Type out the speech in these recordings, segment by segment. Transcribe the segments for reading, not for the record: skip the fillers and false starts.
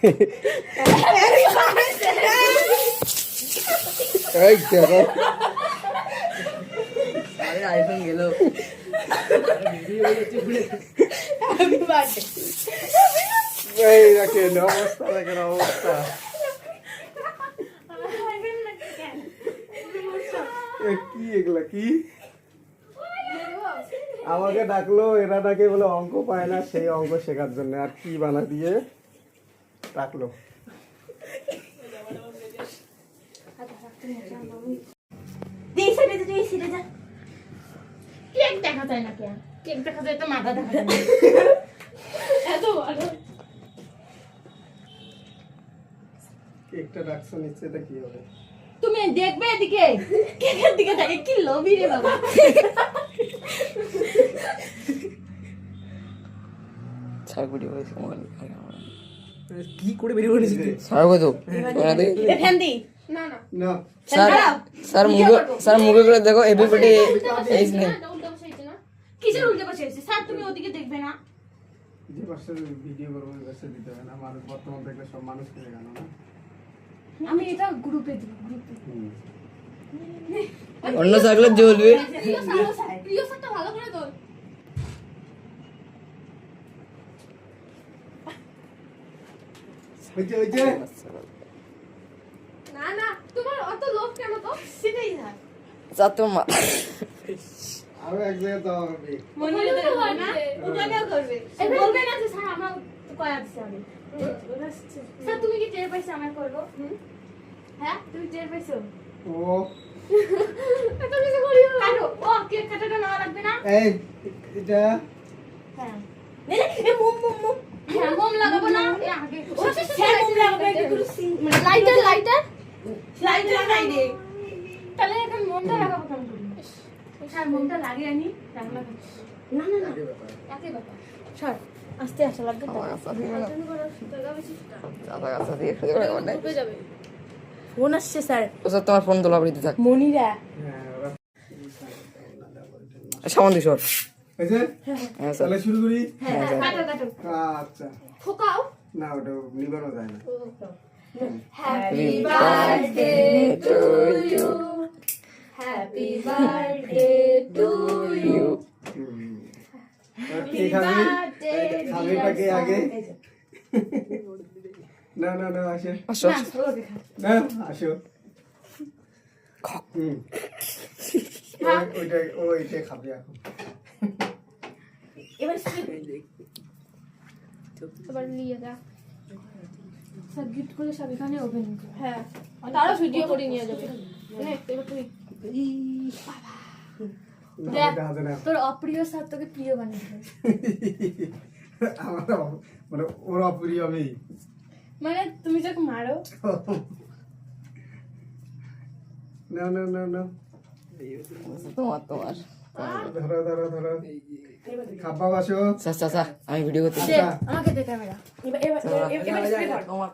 এই দেখো আরে আইফোন গেল এই দেখেন অবস্থা, দেখেন অবস্থা। কি এগুলা কি? আমাকে ডাকলো, এরা ডাকে বলে অঙ্ক পায় না, সেই অঙ্ক শেখার জন্য আর কি বানা দিয়ে ডাকলো। কেক দেখা যায় না কেন? কেক দেখা যায় তো মাথা দেখা যায় না। এত ভালো। কেকটা ডাকছো নিচ্ছে, এটা কি হবে? তুমি দেখবে এদিকে, কেকের দিকে তাকে কি লোভী রে বাবা। ছাগড়ি হয়েছে কি করে বেরিয়ে পড়েছি? ছাগো তো এ ফ্যান দি। না না। না স্যার স্যার মুখে করে দেখো এভরিবডি ইজ নেম উল্টো বসে হইছে না? কিসের উল্টো বসে হইছে? স্যার তুমি ওদিকে দেখবে না? যে পাশে ভিডিও করবো ওই পাশে দিতে হবে না, মানুষ বর্তমান দেখলে সব মানুষ কিনে গেল না। আমি এটা গ্রুপে দিব, গ্রুপে। অন্য থাকলে জ্বলবে প্রিয় স্যারটা ভালো করে দৌড়। হইছে হইছে। না না, তোমার অত লোভ কেন তো? সেটাই না। যা তোমা আরো এক জায়গায় যাওয়া হবে। মনে তো হয় না, ওটাকেও করবে। এই বলবে না যে স্যার আমরা তো কয়া দিছি আমি। স্যার তুমি কি টের পাইছো আমার করব? হ্যাঁ, তুমি টের পাইছো? ও এত কিছু করিও না। কাটো, ও কেক কাটাটা না লাগবে না? এই এটা হ্যাঁ। নে নে, এ মোম মোম মোম। হ্যাঁ, মোম লাগাবো না? এ আগে। ও হ্যাঁ, মোম লাগাবো একটু করে মানে লাইটার লাইটার লাগাই দে। তাহলে এখন মোমটা লাগাবো কেমন করে? স্যার মোমটা লাগিয়ে আনি, রান্না করি। না না না, একে ব্যাপার। স্যার আস্তে আস্তে লাগবে তো। ফোন আসছে স্যার। ও স্যার তোমার ফোন তোলা বলিতে থাক মনিরা হ্যাঁ ওরা সামান দিছ হইছে। হ্যাঁ স্যার তাহলে শুরু করি। হ্যাঁ কাটো কাটো আচ্ছা ফোকাও। না ওটা নিবানো যায় না। Happy birthday to you, happy birthday to you, কে খাবে? খাবেটা কে আগে? না না না আসে আসো না আসো। হুম। ওইটা খাবে এখন। এবার নিয়ে যা সব গিফট করে সব এখানে ওপেন করে। হ্যাঁ, তারও ভিডিও করে নিয়ে যাবে। নে এবার তুই দেখ, তোর অপ্রিয় স্যার তোকে প্রিয় বানিয়ে দেবে। আমার মানে ওর অপ্রিয় আমি, মানে তুমি যাকে মারো। না না না না তোমার ধরো ধরো ধরো খাবা বাসো। স্যার স্যার স্যার আমি ভিডিও করতে দে আমাকে দে ক্যামেরা। এবার স্প্রে কর। তোমার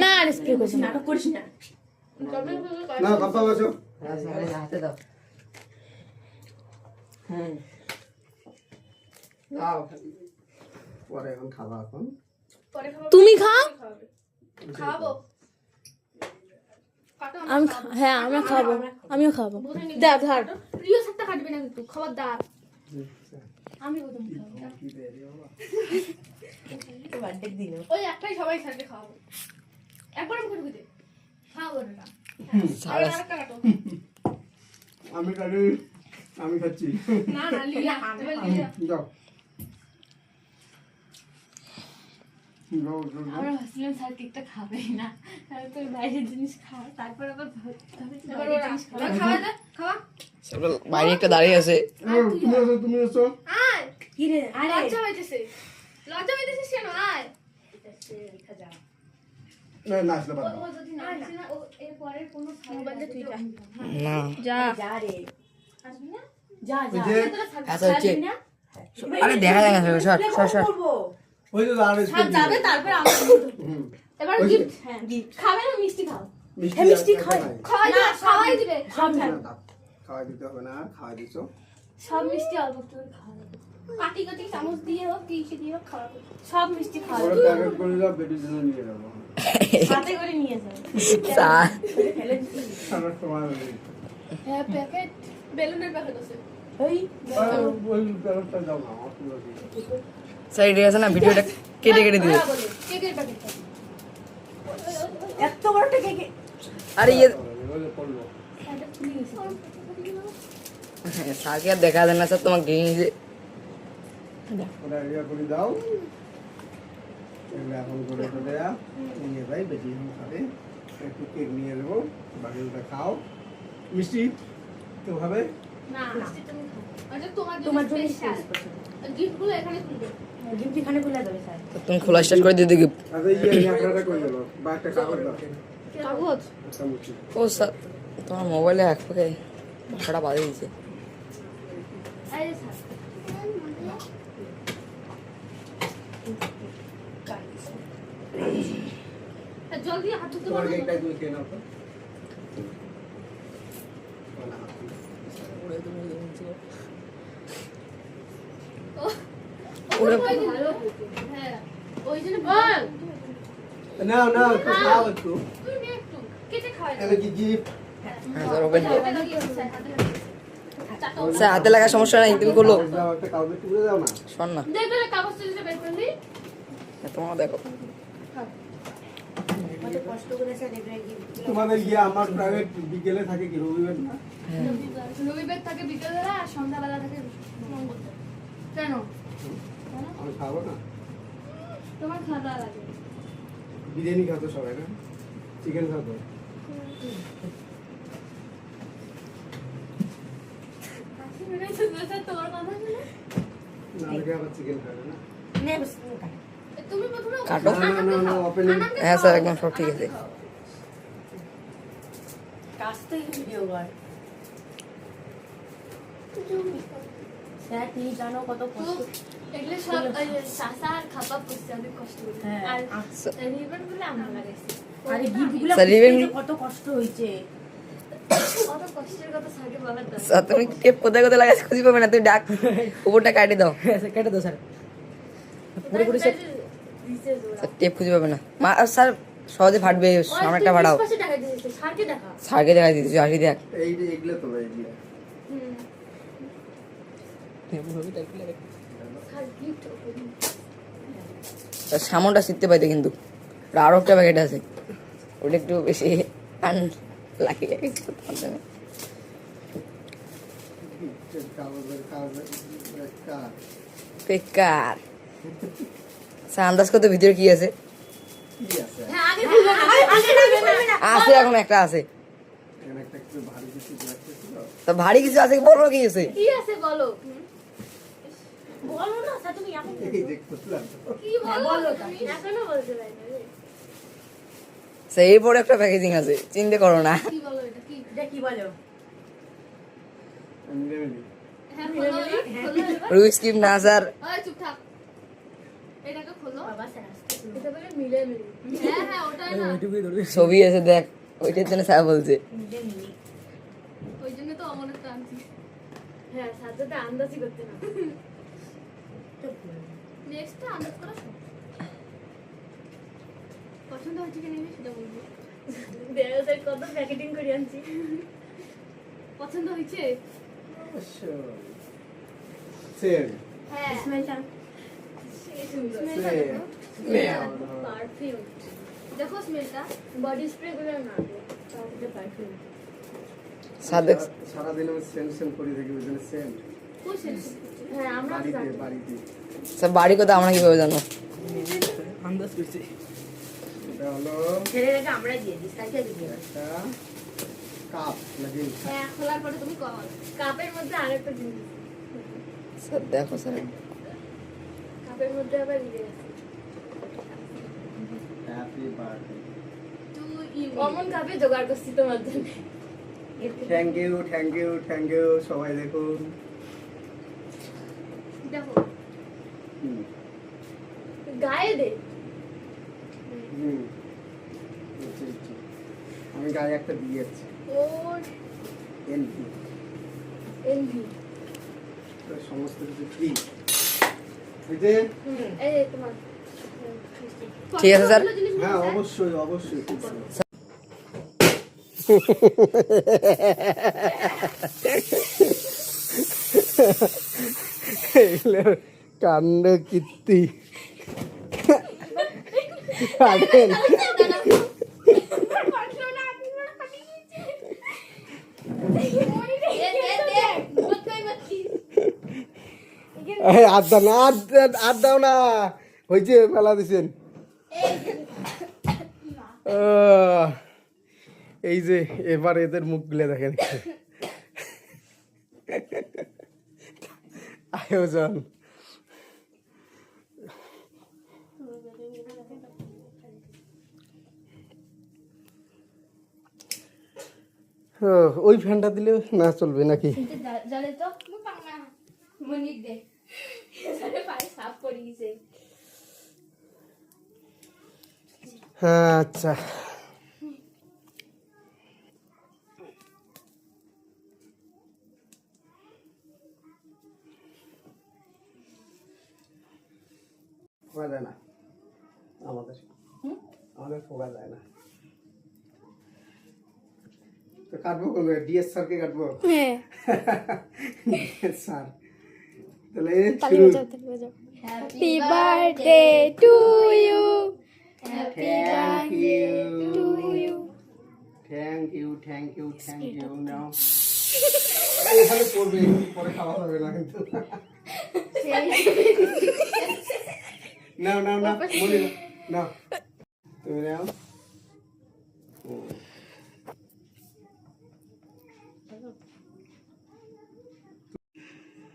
না আর স্প্রে করিস না, নাটক করিস না। না খাবা বাসো। হ্যাঁ স্যার হাতে দাও দাও পরে এখন খাবা এখন। তুমি খাও। খাবো আমি হ্যাঁ আমরা খাবো, আমিও খাবো। দা ধর প্রিয় স্যারটা কাটবে না কিন্তু খবরদার। আমি প্রথম খাবো। কি দেয় রে বাবা? বার্থডে দিন ওই একটাই সবাই স্যারকে খাওয়াবো। একবার আমি করে দিতে খাওয়াবো না। সাড়ে আমি খাচ্ছি, আমি খাচ্ছি। না না লিয়া এবার লিয়া। যাও যাও যাও। আমরা ভাবছিলাম স্যার কেকটা খাবেই না, তাহলে তো বাইরের জিনিস খাওয়া, তারপর আবার খাওয়া না খাওয়া। বাইরে একটা দাঁড়িয়ে আছে তুমি আসো তুমি আসো। আয় কি রে আরে লজ্জা হইতেছে কেন? আয় না না আসলে বাবা ও যদি না আসে না, ও এর পরের কোনো মোবাইলে তুই যা না যা যা রে আসবি না যা যা ওই যে আচ্ছা হচ্ছে আরে দেখা যায় না স্যার স্যার স্যার ওই যে দাঁড়ানো স্যার যাবে তারপর আমরা হুম এবার গিফট। হ্যাঁ গিফট খাবে না মিষ্টি খাও। হ্যাঁ মিষ্টি খাওয়াই দিবে সব খাওয়াই দিতে হবে না, খাওয়াই দিছো। সব মিষ্টি অল্প একটু করে খাওয়া যাবে। কাটি কাটি চামচ দিয়ে হোক কি দিয়ে হোক খাওয়া সব মিষ্টি খাওয়া ওরা প্যাকেট করে দাও, বেটির জন্য নিয়ে যাবো। সাথে করে নিয়ে যাও স্যার আমার তোমার হ্যাঁ প্যাকেট বেলুনের প্যাকেট আছে ওই প্যাকেটটা দাও না, আমার পুরো দিয়ে। স্যার এটা আছে না ভিডিওটা কেটে কেটে দিবে কেকের প্যাকেট এত বড়টা কেকে আরে ইয়ে ওই পড়লো। স্যারকে আর দেখা যায় না স্যার তোমাকে নিজে ওরা ইয়া করে দাও, এগুলো এখন করে করে নিয়ে যাই, বেটি এখন খাবে। একটু কেক নিয়ে দেবো, বাকিটা খাও। মিষ্টি কেউ খাবে? না মিষ্টি তুমি খাও আচ্ছা তোমার তোমার জন্য স্পেশাল গিফটগুলো এখানে খুলবে গিফট এখানে খুলে দেবে স্যার। তুমি খোলা স্টার্ট করে দিয়ে দিবি আচ্ছা ইয়ে ন্যাকড়াটা করে দেবো, বা একটা কাগজ দাও, কাগজ একটা মুঠি। ও স্যার তোমার মোবাইলে এক পাকে ভাষাটা বাজে দিয়েছে এই যে স্যার জলদি হাত ধুতে তোমার পারবে কেকটা তুমি খেয়ে নাও তো। ওরে ভালো হ্যাঁ ওই জন্য বল নাও নাও, একটু খাও একটু। তুই নে একটু কেটে খাওয়াই এটা কি gift? হ্যাঁ স্যার ওপেন করো চাটা স্যার হাতে লাগা সমস্যা নাই তুমি করলো কাগজ দাও, একটা কাগজে তুলে দাও না। শোন না দেখবে না কাগজ তুলতে বের করে দিই তোমার দেখো কত কষ্ট করে স্যার এবারে গিফট তোমাদের ইয়ে আমার প্রাইভেট বিকেলে থাকে কি রবিবার না? রবিবার থাকে বিকেলবেলা আর সন্ধ্যাবেলা থাকে মঙ্গলবার কেন আমি খাবো না। তোমার খাওয়া লাগে বিরিয়ানি খাতো সবাই না, চিকেন খাতো। তোমার কথা শুনে নাহলে আবার চিকেন খাবে না। নে তুমি প্রথমে কাটো। না না না ওপেনিং। হ্যাঁ স্যার একদম সব ঠিক আছে কাজ তো ভিডিও কর স্যার তুমি জানো কত কষ্ট এগুলো সব সাসা আর খাপা করছে অনেক কষ্ট করে হ্যাঁ, আর আচ্ছা। রিবন গুলো আমরা লাগাইছি আরে গিফটগুলো স্যার, even- কত কষ্ট হয়েছে অত কষ্টের কথা সাগে বলার দরকার স্যার তুমি টেপ কোথায় কোথায় লাগাইছো খুঁজে পাবে না তুমি ডাক উপরটা কাটে দাও কেটে দাও স্যার পুরোপুরি সব দিছে জোড়া স্যার টেপ খুঁজে পাবে না মা আর স্যার সহজে ফাটবে সামনেটা ফাটাও পাশে টাকা দিয়েছে সারকে দেখা স্যারকে দেখা দিতেছি আসি দেখ এইগুলো তো এইগুলো। হুম সার গিফট সামনটা শিখতে পাইতে কিন্তু আর আরো একটা প্যাকেট আছে ওটা একটু বেশি আন লাকি বেকার স্যার আন্দাজ করতে ভিতরে কি আছে কি আছে? হ্যাঁ আগে খুলবে না আগে খুলবে না আছে এখন একটা আছে এখানে একটা একটু ভারী কিছু লাগতেছিল। তা ভারী কিছু আছে বলো কি আছে কি আছে বলো বলো না স্যার তুমি এখন এই যে খুঁজলাম তো। কি বলো তুমি এখনো বলতে পারি না রে সেই পরে একটা প্যাকেজিং আছে চিন্তা করো না কি বলো এটা কি এটা কি বলো আমি নেমে নিই। হ্যাঁ খোলো না, খোলো এবার। রুই স্কিপ না স্যার ওই চুপ থাক এটাকে খোলো বাবা স্যার আসতে এটা বলে মিলে মিলে হ্যাঁ হ্যাঁ ওটাই না ছবি আছে দেখ ওইটার জন্য স্যার বলছে মিলে মিলে ওই জন্য তো অমনের টানছি হ্যাঁ সাজাতে আন্দাজই করতে না নেক্সটটা আন্দাজ করা সহজ। পছন্দ হচ্ছে কি নেই সেটা বলবো দেখা যায় কত প্যাকেটিং করে আনছি পছন্দ হয়েছে অবশ্যই। সেম। হ্যাঁ স্মেলটা পারফিউম দেখো স্মেলটা বডি স্প্রে গুলো না তাহলে পারফিউম স্যার দেখ সারাদিন আমি সেন্ট করি থাকি, ওই জন্য সেন্ট। কোন সেন্স হ্যাঁ আমরা তো জানি বাড়িতে স্যার বাড়ি কথা আমরা কিভাবে জানো এটা হলো ছেলেটাকে আমরা দিয়ে দিই স্যারকে দিয়ে দিই একটা কাপ নাকি হ্যাঁ খোলার পরে তুমি কাপের মধ্যে আরেকটা জিনিস স্যার দেখো স্যার কাপের মধ্যে আবার ইয়ে আছে হ্যাপি বার্থডে। টু ইউ অমন কাপে জোগাড় করছি তোমার জন্য thank you thank you thank you, সবাই দেখুন। দেখো হুম, গায়ে দে হুম। আচ্ছা, আচ্ছা। আমি গায়ে একটা দিয়ে যাচ্ছি, ওর এনপি। এনভি সমস্ত কিছু ফ্রি। এই যে এই তোমার ঠিক আছে স্যার হ্যাঁ অবশ্যই অবশ্যই কাণ্ড কীর্তি আর দাও না হয়েছে মেলা দিছেন এই যে এবার এদের মুখ গুলো দেখেন আয়োজন ওই ফ্যানটা দিলে না চলবে নাকি জানে তো মনিক দে সারে পায়ে সাফ করে দিয়েছে আচ্ছা ফোকা যায় না আমাদের ফোকা যায় না তো কাটবো কবে ডিএস স্যারকে কাটবো হ্যাঁ ডিএস স্যার তাহলে শুরু happy birthday to you thank you thank you নাও এখানে পড়বে পরে খাওয়া যাবে না কিন্তু নাও নাও না বলি নাও তুমি নাও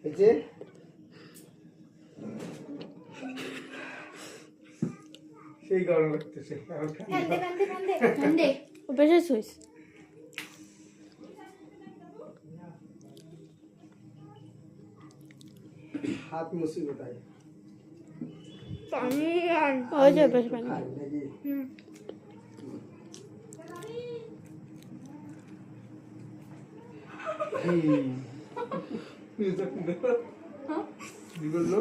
এই যে সেই গরম লাগতেছে কান্দে বেশি সুইস হাত মুছি কোথায় পানি আর ওই যে বেশ পানি খাই নাকি কি বললো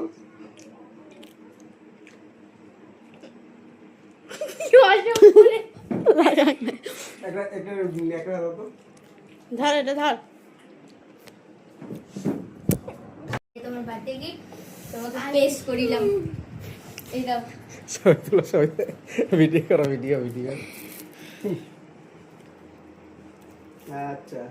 একটা দাও তো ধর এটা ধর তোমার বার্থডে গিফট তোমাকে পেশ করিলাম এই দাও সবাই তুলো সবাই ভিডিও করো ভিডিও আচ্ছা